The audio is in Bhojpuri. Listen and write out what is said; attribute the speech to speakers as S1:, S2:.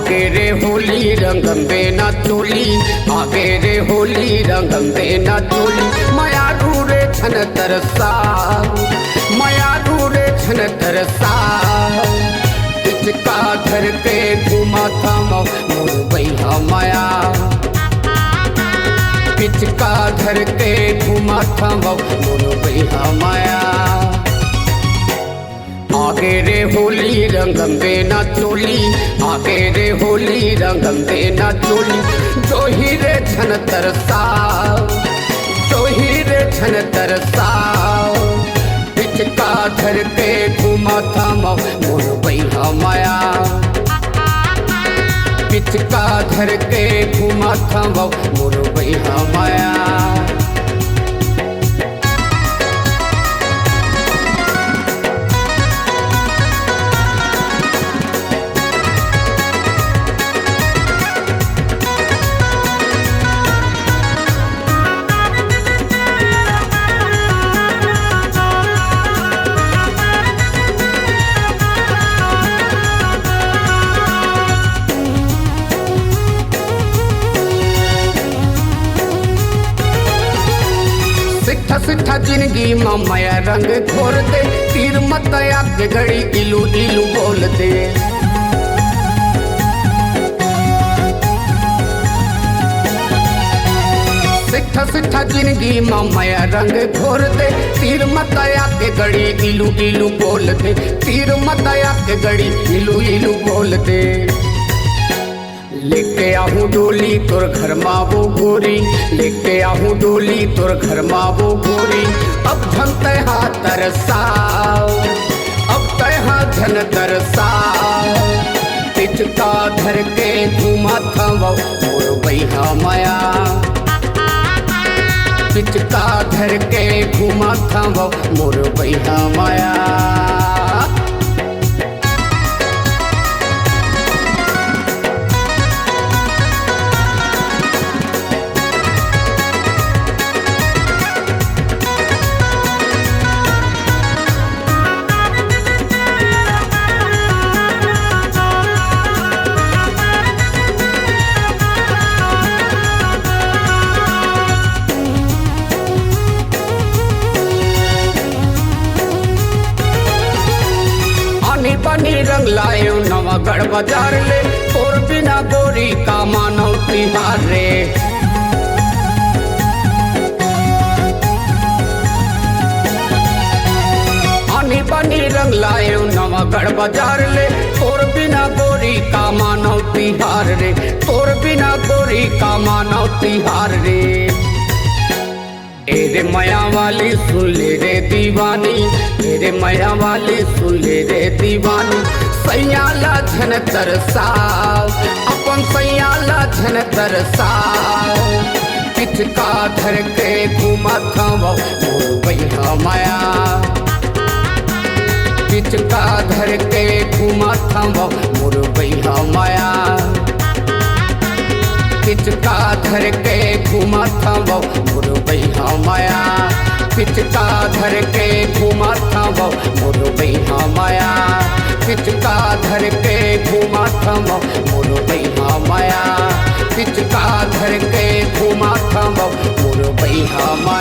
S1: आगे रे होली रंगंबे ना चोली, आगे रे होली रंगंबे ना चोली। मायारू रे छन तरसा, मायारू रे छन तरसा। पिचका धर के घुमा था मोर बैहा माया, पिचका धर के घुमा था मोर बैहा माया। आगे रे होली रंगंबे ना चोली, आगे रे होली रंगंबे ना चोली। जो ही रे छन तरसा, जो ही रे छन तरसा। पिचका धर के घुमा था मोर बैहा माया, पिचका धर के घुमा था मोर बैहा माया। सिट्ठा सिट्ठा जिंदगी माया रंग घोर दे, तीर मत आगे घड़ी इलू इलू बोल दे। सिट्ठा सिट्ठा जिंदगी माया रंग घोर दे, तीर मत आगे घड़ी इलू इलू बोल दे। तीर मत आगे घड़ी इलू इलू बोल दे। लेके आहूँ डोली तोर घर मावो गोरी, लेके आहूँ डोली तोर घर मावो गोरी। अब धन तहा तरसा, अब तहा धन तरसा। पिचका धर के घुमा था मोर बैहा माया, पिचका धर के घुमा था मोर बैहा माया। पानी रंग लायो नवा गढ़ बाजार ले, और बिना गोरी का मानो तिहार रे। आनी पानी रंग लायो नवा गढ़ बाजार ले, और बिना गोरी का मानो तिहार रे, और बिना गोरी का मानो तिहार रे। तेरे माया वाली सुन ले रे दीवानी, तेरे माया वाली सुन ले रे दीवानी। सैयाला झन तरसा, अपन सैयाला झन तरसा। पिचका धर के घुमा था मोर बैहा माया, पिचका धर के घुमा था मोर बैहा माया। पिचका धर के घुमा था मोर बैहा माया, पिचका धर के घुमा था मोर बैहा माया। पिचका धर के घुमा था मोर बैहा माया, पिचका धर के घुमा था मोर बैहा माया।